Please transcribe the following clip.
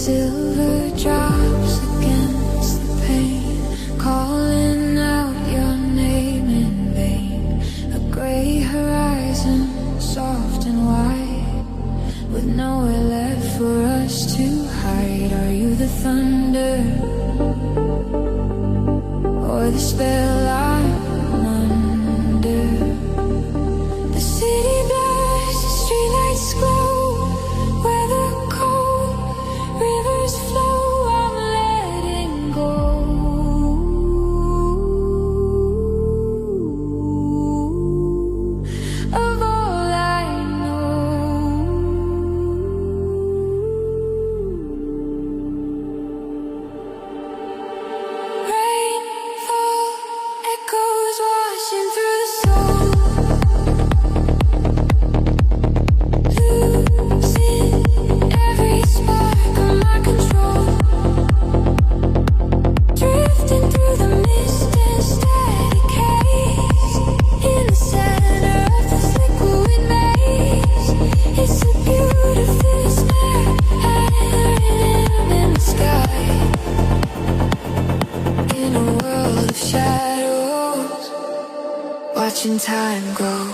Silver drops against the pane, calling out your name in vain. A gray horizon, soft and wide, with nowhere left for us to hide. Are you the thunder or the spell I'm under? The city blurs, the streetlights glow, watching time go.